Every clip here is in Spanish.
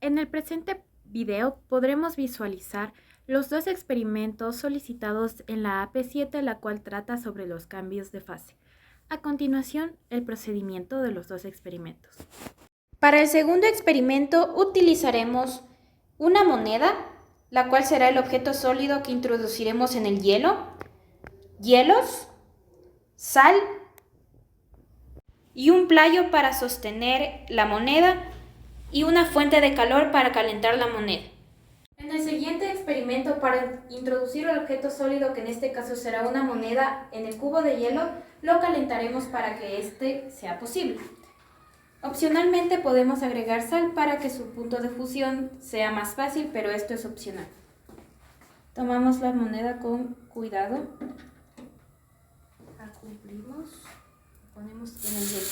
En el presente video podremos visualizar los dos experimentos solicitados en la AP7, la cual trata sobre los cambios de fase. A continuación, el procedimiento de los dos experimentos. Para el segundo experimento utilizaremos una moneda, la cual será el objeto sólido que introduciremos en el hielo, hielos, sal y un playo para sostener la moneda y una fuente de calor para calentar la moneda. En el siguiente experimento, para introducir el objeto sólido, que en este caso será una moneda, en el cubo de hielo, lo calentaremos para que este sea posible. Opcionalmente podemos agregar sal para que su punto de fusión sea más fácil, pero esto es opcional. Tomamos la moneda con cuidado, la cubrimos, ponemos en el hielo.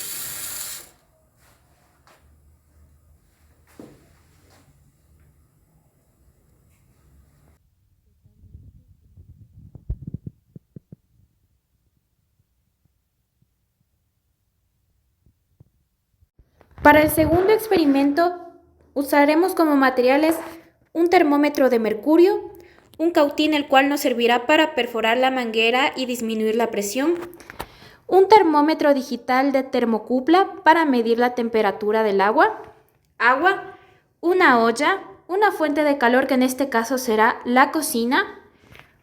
Para el segundo experimento usaremos como materiales un termómetro de mercurio, un cautín el cual nos servirá para perforar la manguera y disminuir la presión, un termómetro digital de termocupla para medir la temperatura del agua, una olla, una fuente de calor que en este caso será la cocina,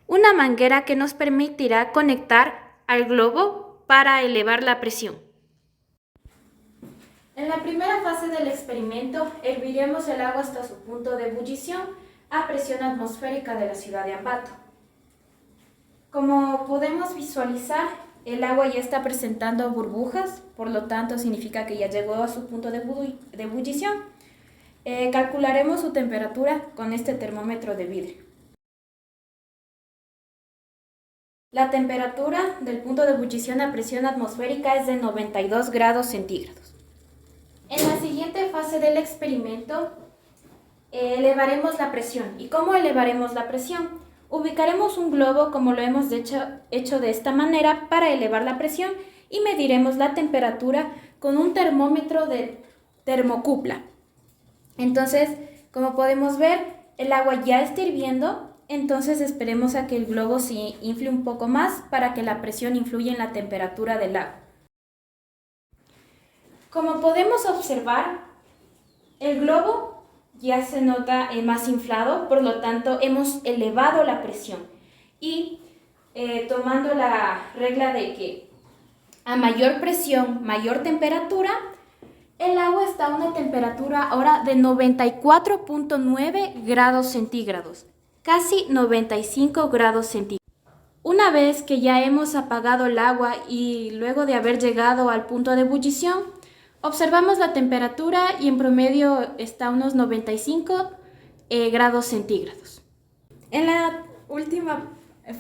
una manguera que nos permitirá conectar al globo para elevar la presión. En la primera fase del experimento, herviremos el agua hasta su punto de ebullición a presión atmosférica de la ciudad de Ambato. Como podemos visualizar, el agua ya está presentando burbujas, por lo tanto significa que ya llegó a su punto de ebullición. Calcularemos su temperatura con este termómetro de vidrio. La temperatura del punto de ebullición a presión atmosférica es de 92 grados centígrados. En la siguiente fase del experimento, elevaremos la presión. ¿Y cómo elevaremos la presión? Ubicaremos un globo, como lo hemos hecho de esta manera, para elevar la presión y mediremos la temperatura con un termómetro de termocupla. Entonces, como podemos ver, el agua ya está hirviendo, entonces esperemos a que el globo se infle un poco más para que la presión influya en la temperatura del agua. Como podemos observar, el globo ya se nota más inflado, por lo tanto hemos elevado la presión y tomando la regla de que a mayor presión, mayor temperatura, el agua está a una temperatura ahora de 94.9 grados centígrados, casi 95 grados centígrados. Una vez que ya hemos apagado el agua y luego de haber llegado al punto de ebullición, observamos la temperatura y en promedio está a unos 95 grados centígrados. En la última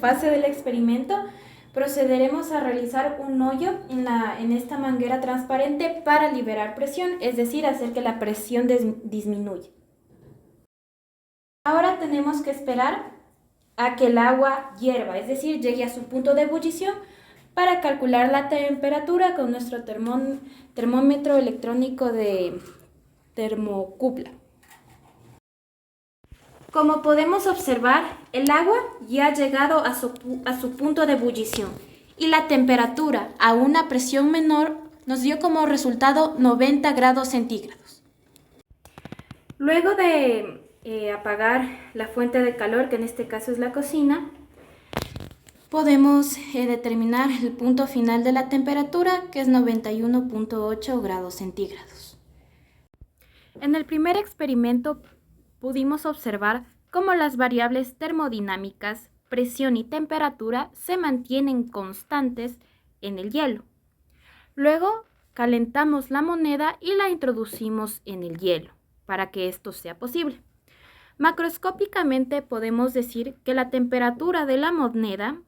fase del experimento procederemos a realizar un hoyo en esta manguera transparente para liberar presión, es decir, hacer que la presión disminuya. Ahora tenemos que esperar a que el agua hierva, es decir, llegue a su punto de ebullición, para calcular la temperatura con nuestro termómetro electrónico de termocupla. Como podemos observar, el agua ya ha llegado a su punto de ebullición y la temperatura a una presión menor nos dio como resultado 90 grados centígrados. Luego de apagar la fuente de calor, que en este caso es la cocina, podemos determinar el punto final de la temperatura, que es 91.8 grados centígrados. En el primer experimento pudimos observar cómo las variables termodinámicas, presión y temperatura se mantienen constantes en el hielo. Luego calentamos la moneda y la introducimos en el hielo para que esto sea posible. Macroscópicamente podemos decir que la temperatura de la moneda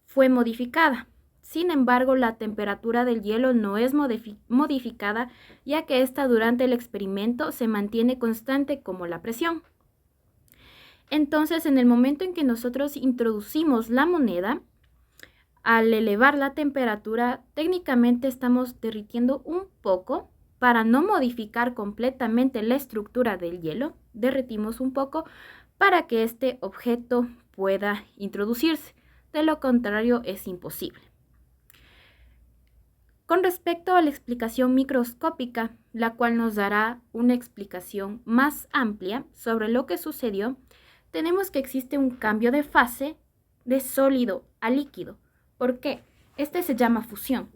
fue modificada. Sin embargo, la temperatura del hielo no es modificada, ya que ésta durante el experimento se mantiene constante como la presión. Entonces, en el momento en que nosotros introducimos la moneda, al elevar la temperatura, técnicamente estamos derritiendo un poco para no modificar completamente la estructura del hielo, derretimos un poco para que este objeto pueda introducirse. De lo contrario, es imposible. Con respecto a la explicación microscópica, la cual nos dará una explicación más amplia sobre lo que sucedió, tenemos que existe un cambio de fase de sólido a líquido. ¿Por qué? Este se llama fusión.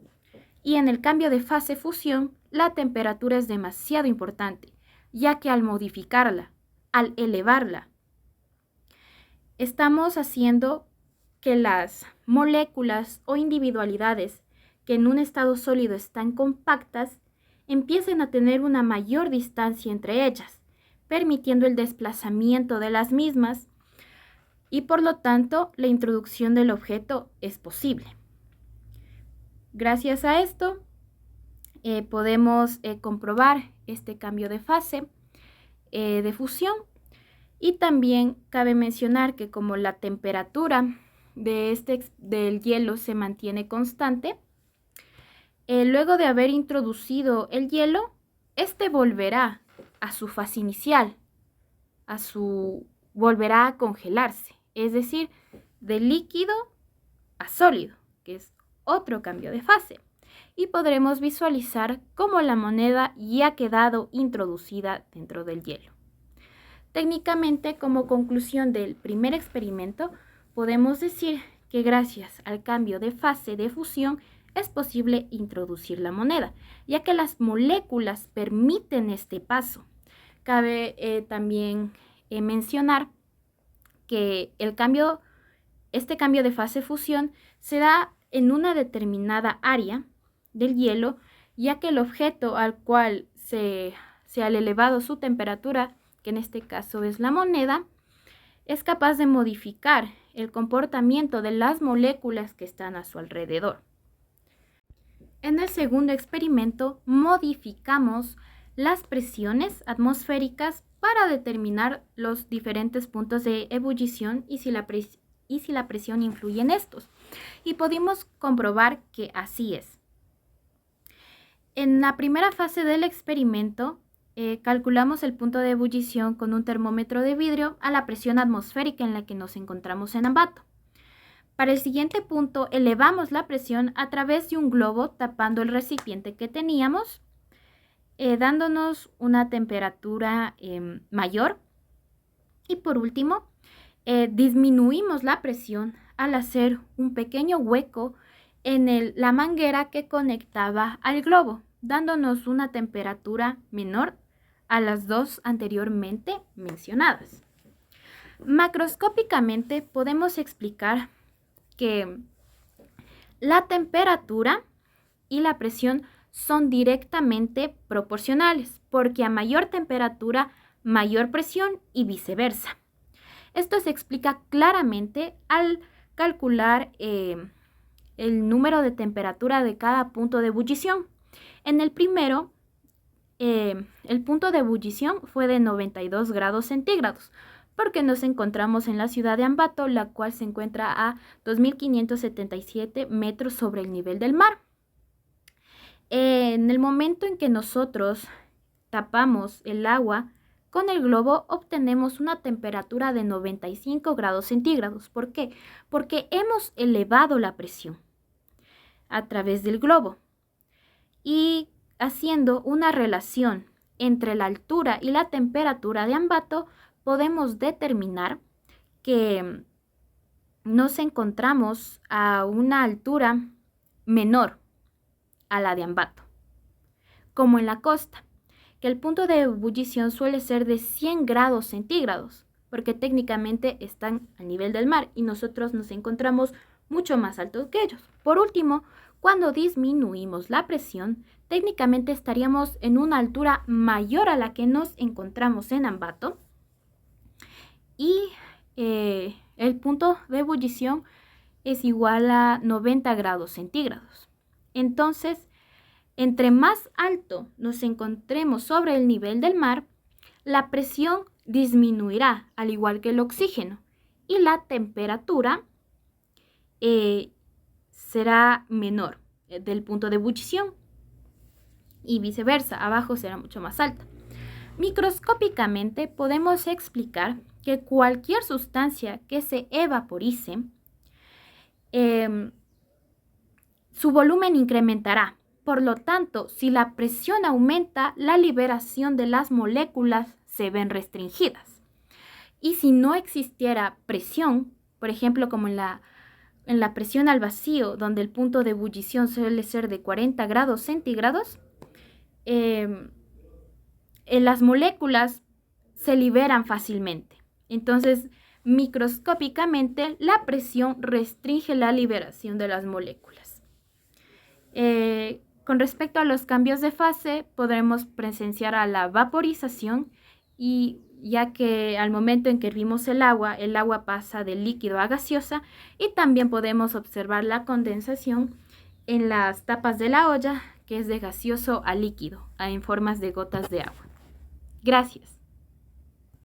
Y en el cambio de fase fusión, la temperatura es demasiado importante, ya que al modificarla, al elevarla, estamos haciendo que las moléculas o individualidades que en un estado sólido están compactas empiecen a tener una mayor distancia entre ellas, permitiendo el desplazamiento de las mismas y por lo tanto la introducción del objeto es posible. Gracias a esto podemos comprobar este cambio de fase de fusión y también cabe mencionar que como la temperatura del hielo se mantiene constante, luego de haber introducido el hielo, este volverá a su fase inicial, volverá a congelarse, es decir, de líquido a sólido, que es otro cambio de fase. Y podremos visualizar cómo la moneda ya ha quedado introducida dentro del hielo. Técnicamente, como conclusión del primer experimento, podemos decir que gracias al cambio de fase de fusión es posible introducir la moneda, ya que las moléculas permiten este paso. Cabe también mencionar que este cambio de fase de fusión se da en una determinada área del hielo, ya que el objeto al cual se ha elevado su temperatura, que en este caso es la moneda, es capaz de modificar el comportamiento de las moléculas que están a su alrededor. En el segundo experimento, modificamos las presiones atmosféricas para determinar los diferentes puntos de ebullición y si la presión influye en estos. Y pudimos comprobar que así es. En la primera fase del experimento, calculamos el punto de ebullición con un termómetro de vidrio a la presión atmosférica en la que nos encontramos en Ambato. Para el siguiente punto, elevamos la presión a través de un globo tapando el recipiente que teníamos, dándonos una temperatura mayor. Y por último, disminuimos la presión al hacer un pequeño hueco en la manguera que conectaba al globo, dándonos una temperatura menor a las dos anteriormente mencionadas. Macroscópicamente podemos explicar que la temperatura y la presión son directamente proporcionales, porque a mayor temperatura, mayor presión y viceversa. Esto se explica claramente al calcular el número de temperatura de cada punto de ebullición. En el primero, el punto de ebullición fue de 92 grados centígrados, porque nos encontramos en la ciudad de Ambato, la cual se encuentra a 2.577 metros sobre el nivel del mar. En el momento en que nosotros tapamos el agua con el globo, obtenemos una temperatura de 95 grados centígrados. ¿Por qué? Porque hemos elevado la presión a través del globo y haciendo una relación entre la altura y la temperatura de Ambato, podemos determinar que nos encontramos a una altura menor a la de Ambato, como en la costa, que el punto de ebullición suele ser de 100 grados centígrados, porque técnicamente están al nivel del mar y nosotros nos encontramos mucho más altos que ellos. Por último, cuando disminuimos la presión, técnicamente estaríamos en una altura mayor a la que nos encontramos en Ambato y el punto de ebullición es igual a 90 grados centígrados. Entonces, entre más alto nos encontremos sobre el nivel del mar, la presión disminuirá, al igual que el oxígeno, y la temperatura será menor del punto de ebullición. y viceversa, abajo será mucho más alta. Microscópicamente podemos explicar que cualquier sustancia que se evaporice, su volumen incrementará. Por lo tanto, si la presión aumenta, la liberación de las moléculas se ven restringidas. Y si no existiera presión, por ejemplo, como en la presión al vacío, donde el punto de ebullición suele ser de 40 grados centígrados, las moléculas se liberan fácilmente. Entonces, microscópicamente, la presión restringe la liberación de las moléculas. Con respecto a los cambios de fase, podremos presenciar a la vaporización, y ya que al momento en que hervimos el agua pasa de líquido a gaseosa, y también podemos observar la condensación en las tapas de la olla, que es de gaseoso a líquido, en formas de gotas de agua. Gracias.